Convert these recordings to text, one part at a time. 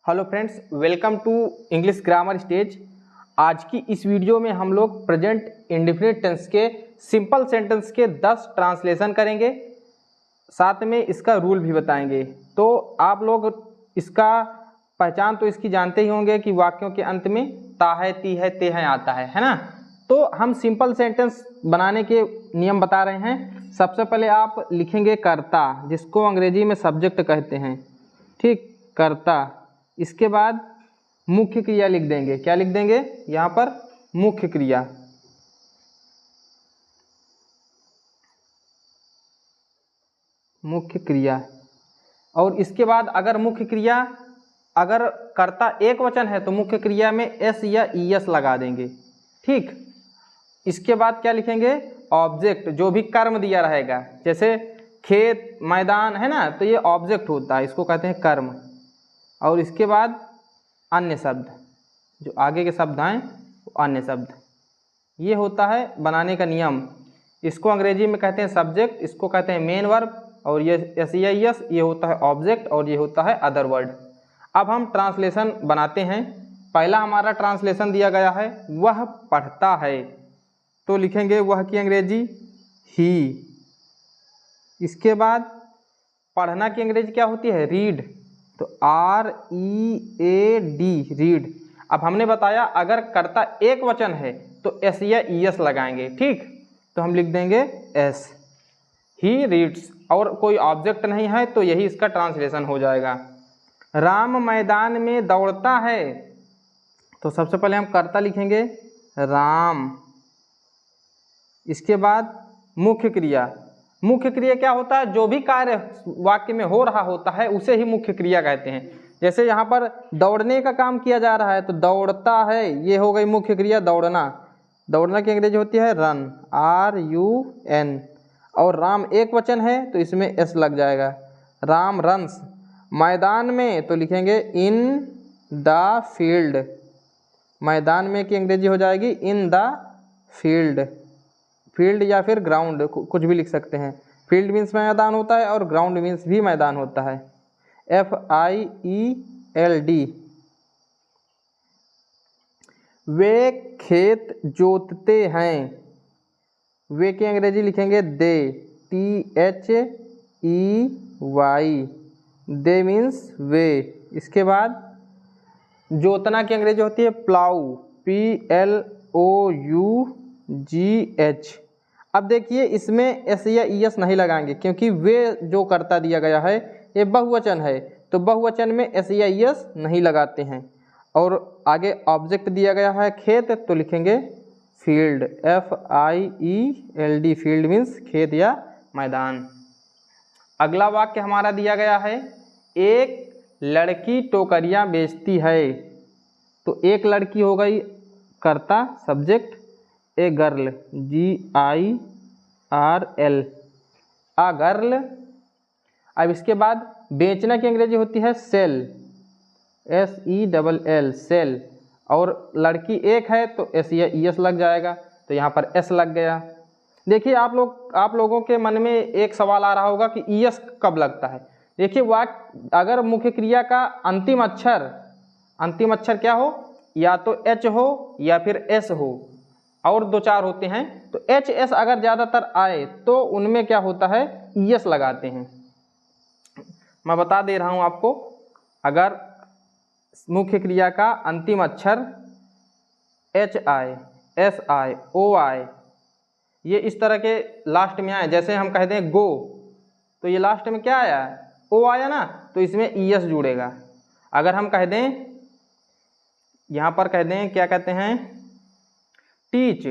Hello friends, welcome to English grammar stage. आज की इस वीडियो में हम लोग प्रेजेंट इंडेफिनिट टेंस के सिंपल सेंटेंस के 10 ट्रांसलेशन करेंगे, साथ में इसका रूल भी बताएंगे। तो आप लोग इसका पहचान तो इसकी जानते ही होंगे कि वाक्यों के अंत में ता है, ती है, ते है आता है ना। तो हम सिंपल सेंटेंस बनाने के नियम बता रहे हैं। सबसे पहले आप लिखेंगे कर्ता, जिसको अंग्रेजी में सब्जेक्ट कहते हैं, ठीक, कर्ता। इसके बाद मुख्य क्रिया लिख देंगे। क्या लिख देंगे यहाँ पर? मुख्य क्रिया। मुख्य क्रिया। और इसके बाद अगर मुख्य क्रिया, अगर कर्ता एक वचन है तो मुख्य क्रिया में एस या ईएस लगा देंगे, ठीक। इसके बाद क्या लिखेंगे? ऑब्जेक्ट, जो भी कर्म दिया रहेगा, जैसे खेत, मैदान है ना, तो ये ऑब्जेक्ट होता है, इसको कहते हैं कर्म। और इसके बाद अन्य शब्द, जो आगे के शब्द आए वो अन्य शब्द। ये होता है बनाने का नियम। इसको अंग्रेजी में कहते हैं सब्जेक्ट, इसको कहते हैं मेन वर्ब, और ये एस ये होता है ऑब्जेक्ट, और ये होता है अदर वर्ड। अब हम ट्रांसलेशन बनाते हैं। पहला हमारा ट्रांसलेशन दिया गया है, वह पढ़ता है, तो लिखेंगे वह की अंग्रेजी ही। इसके बाद पढ़ना की अंग्रेजी क्या होती है? रीड, तो READ, रीड। अब हमने बताया अगर कर्ता एक वचन है तो एस या ईएस लगाएंगे, ठीक। तो हम लिख देंगे एस, ही रीड्स। और कोई ऑब्जेक्ट नहीं है तो यही इसका ट्रांसलेशन हो जाएगा। राम मैदान में दौड़ता है, तो सबसे पहले हम कर्ता लिखेंगे राम। इसके बाद मुख्य क्रिया। मुख्य क्रिया क्या होता है? जो भी कार्य वाक्य में हो रहा होता है उसे ही मुख्य क्रिया कहते हैं। जैसे यहाँ पर दौड़ने का काम किया जा रहा है तो दौड़ता है, ये हो गई मुख्य क्रिया दौड़ना। दौड़ना की अंग्रेजी होती है रन, RUN। और राम एक वचन है तो इसमें एस लग जाएगा, राम रन्स। मैदान में तो लिखेंगे इन द फील्ड, मैदान में की अंग्रेजी हो जाएगी इन द फील्ड। फील्ड या फिर ग्राउंड, कुछ भी लिख सकते हैं। फील्ड मीन्स मैदान होता है और ग्राउंड मीन्स भी मैदान होता है, FIELD। वे खेत जोतते हैं, वे की अंग्रेजी लिखेंगे दे, THEY, दे मीन्स वे। इसके बाद जोतना की अंग्रेजी होती है प्लाउ, PLOUGH। अब देखिए इसमें एस या ईएस नहीं लगाएंगे क्योंकि वे जो कर्ता दिया गया है ये बहुवचन है, तो बहुवचन में एस या ईएस नहीं लगाते हैं। और आगे ऑब्जेक्ट दिया गया है खेत, तो लिखेंगे फील्ड, FIELD, फील्ड मीन्स खेत या मैदान। अगला वाक्य हमारा दिया गया है, एक लड़की टोकरियाँ बेचती है, तो एक लड़की हो गई कर्ता, subject, a girl, GIRL, a girl. अब इसके बाद बेचना की अंग्रेजी होती है सेल, SELL, सेल। और लड़की एक है तो एस या ईएस लग जाएगा, तो यहाँ पर एस लग गया। देखिए आप लोगों के मन में एक सवाल आ रहा होगा कि ईएस कब लगता है। देखिए वाक्य अगर मुख्य क्रिया का अंतिम अक्षर क्या हो, या तो H हो या फिर S हो, और दो चार होते हैं, तो HS अगर ज़्यादातर आए तो उनमें क्या होता है, ईएस लगाते हैं। मैं बता दे रहा हूँ आपको, अगर मुख्य क्रिया का अंतिम अक्षर HI, SI, OI ये इस तरह के लास्ट में आए, जैसे हम कह दें गो, तो ये लास्ट में क्या आया, O आया ना, तो इसमें ईएस जुड़ेगा। अगर हम कह दें, यहाँ पर कह दें क्या कहते हैं, टीच,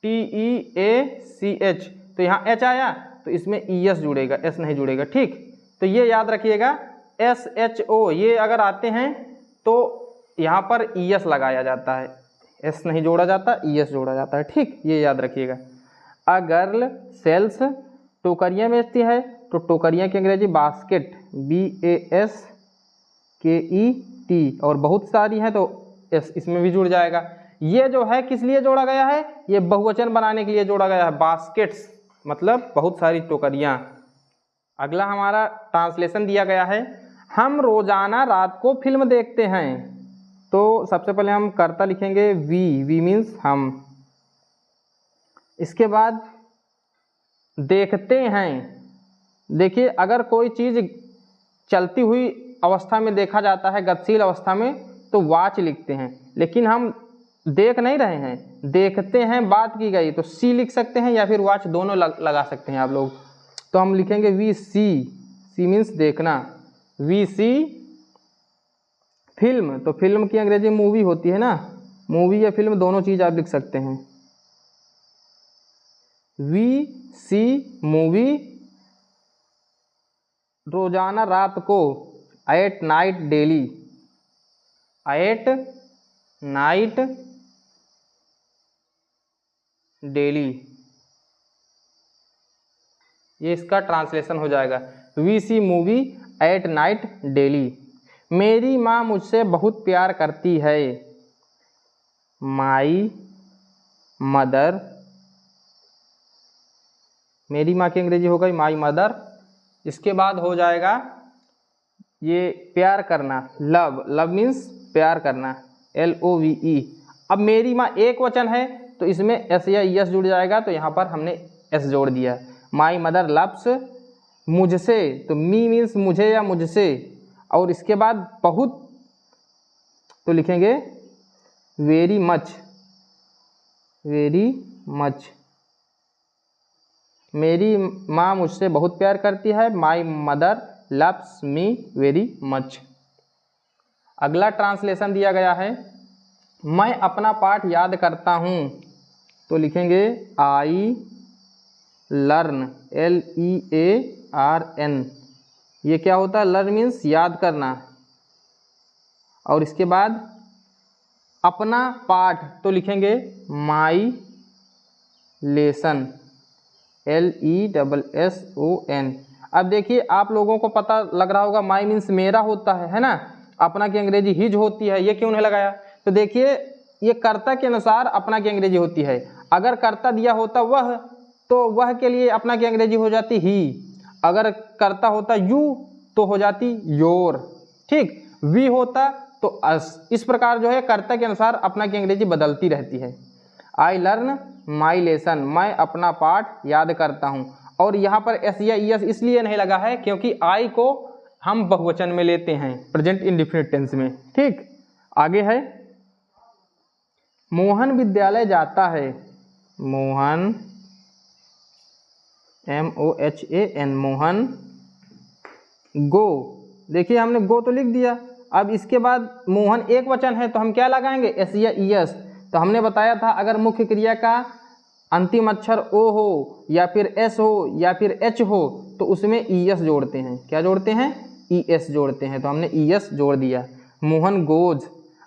TEACH, तो यहाँ H आया तो इसमें ईएस जुड़ेगा, एस नहीं जुड़ेगा, ठीक। तो ये याद रखिएगा, SHO ये अगर आते हैं तो यहाँ पर ईएस लगाया जाता है, एस नहीं जोड़ा जाता, ईएस जोड़ा जाता है, ठीक, ये याद रखिएगा। अ गर्ल सेल्स, टोकरियाँ बेचती है, तो टोकरियाँ की अंग्रेजी बास्केट, BASKET। और बहुत सारी हैं तो एस इसमें भी जुड़ जाएगा। ये जो है किस लिए जोड़ा गया है, ये बहुवचन बनाने के लिए जोड़ा गया है, बास्केट्स मतलब बहुत सारी टोकरियाँ। अगला हमारा ट्रांसलेशन दिया गया है, हम रोजाना रात को फिल्म देखते हैं। तो सबसे पहले हम कर्ता लिखेंगे वी मीन्स हम। इसके बाद देखते हैं। देखिए अगर कोई चीज़ चलती हुई अवस्था में देखा जाता है, गतिशील अवस्था में, तो वॉच लिखते हैं, लेकिन हम देख नहीं रहे हैं, देखते हैं बात की गई, तो सी लिख सकते हैं या फिर वॉच, दोनों लगा सकते हैं आप लोग। तो हम लिखेंगे वी सी मीन्स देखना। वी सी फिल्म, तो फिल्म की अंग्रेजी मूवी होती है ना, मूवी या फिल्म दोनों चीज़ आप लिख सकते हैं। वी सी मूवी रोजाना रात को, at night daily, at night daily, ये इसका ट्रांसलेशन हो जाएगा। We see movie at night daily. मेरी माँ मुझसे बहुत प्यार करती है। माई मदर, मेरी माँ की अंग्रेजी हो गई माई मदर। इसके बाद हो जाएगा ये प्यार करना, लव मीन्स प्यार करना, LOVE। अब मेरी माँ एक वचन है तो इसमें एस या एस जुड़ जाएगा, तो यहाँ पर हमने एस जोड़ दिया। माई मदर लव्स मुझसे, तो मी मीन्स मुझे या मुझसे, और इसके बाद बहुत, तो लिखेंगे वेरी मच, वेरी मच। मेरी माँ मुझसे बहुत प्यार करती है। My mother loves me very much. अगला ट्रांसलेशन दिया गया है, मैं अपना पाठ याद करता हूँ, तो लिखेंगे आई लर्न, LEARN। ये क्या होता है? लर्न मीन्स याद करना। और इसके बाद अपना पाठ, तो लिखेंगे माई लेसन, LESSON। अब देखिए आप लोगों को पता लग रहा होगा माई मीन्स मेरा होता है ना, अपना की अंग्रेजी हिज होती है, ये क्यों नहीं लगाया? तो देखिए ये कर्ता के अनुसार अपना की अंग्रेजी होती है। अगर कर्ता दिया होता वह, तो वह के लिए अपना की अंग्रेजी हो जाती ही। अगर कर्ता होता यू तो हो जाती योर, ठीक। वी होता तो अस। इस प्रकार जो है कर्ता के अनुसार अपना की अंग्रेजी बदलती रहती है। आई लर्न माई लेसन, मैं अपना पाठ याद करता हूँ। और यहाँ पर एस या एस इसलिए नहीं लगा है क्योंकि आई को हम बहुवचन में लेते हैं प्रेजेंट इंडेफिनिट टेंस में, ठीक। आगे है मोहन विद्यालय जाता है। मोहन MOHAN, मोहन। गो, देखिए हमने गो तो लिख दिया। अब इसके बाद मोहन एक वचन है तो हम क्या लगाएंगे? एस या ईएस। तो हमने बताया था अगर मुख्य क्रिया का अंतिम अक्षर ओ हो या फिर एस हो या फिर एच हो तो उसमें ईएस जोड़ते हैं। क्या जोड़ते हैं? ईएस जोड़ते हैं। तो हमने ईएस जोड़ दिया। मोहन गोज।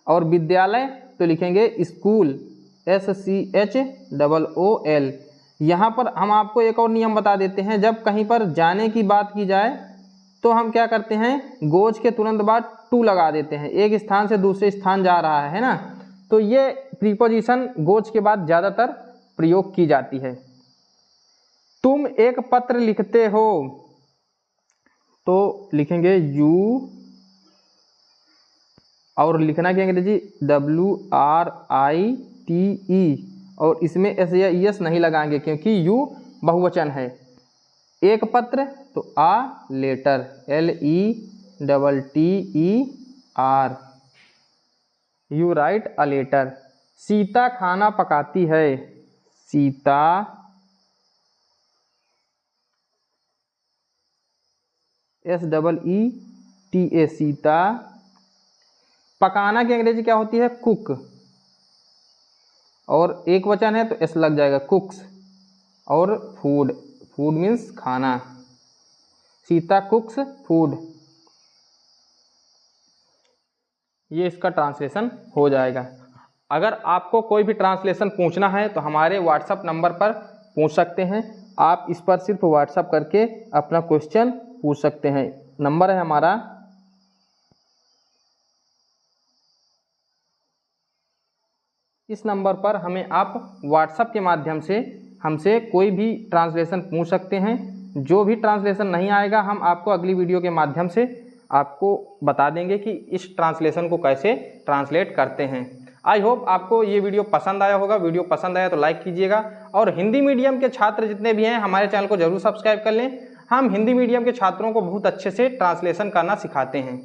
और विद्यालय तो लिखेंगे स्कूल, SCHOOL। यहाँ पर हम आपको एक और नियम बता देते हैं, जब कहीं पर जाने की बात की जाए तो हम क्या करते हैं? गोज के तुरंत बाद टू लगा देते हैं। एक स्थान से दूसरे स्थान जा रहा है ना, तो ये प्रीपोजिशन गोज के बाद ज़्यादातर प्रयोग की जाती है। तुम एक पत्र लिखते हो, तो लिखेंगे यू, और लिखना की अंग्रेजी WRITE। और इसमें एस या एस नहीं लगाएंगे क्योंकि यू बहुवचन है। एक पत्र तो a letter, LETTER। You write a letter. Sita खाना पकाती है। सीता SEETA, सीता। पकाना की अंग्रेजी क्या होती है? कुक। और एक वचन है तो एस लग जाएगा, कुक्स। और फूड, फूड मीन्स खाना। सीता कुक्स फूड। ये इसका ट्रांसलेशन हो जाएगा। अगर आपको कोई भी ट्रांसलेशन पूछना है तो हमारे व्हाट्सएप नंबर पर पूछ सकते हैं। आप इस पर सिर्फ व्हाट्सएप करके अपना क्वेश्चन पूछ सकते हैं। नंबर है हमारा इस नंबर पर हमें आप व्हाट्सएप के माध्यम से हमसे कोई भी ट्रांसलेशन पूछ सकते हैं। जो भी ट्रांसलेशन नहीं आएगा हम आपको अगली वीडियो के माध्यम से आपको बता देंगे कि इस ट्रांसलेशन को कैसे ट्रांसलेट करते हैं। आई होप आपको ये वीडियो पसंद आया होगा। वीडियो पसंद आया तो लाइक कीजिएगा, और हिंदी मीडियम के छात्र जितने भी हैं हमारे चैनल को जरूर सब्सक्राइब कर लें। हम हिंदी मीडियम के छात्रों को बहुत अच्छे से ट्रांसलेशन करना सिखाते हैं।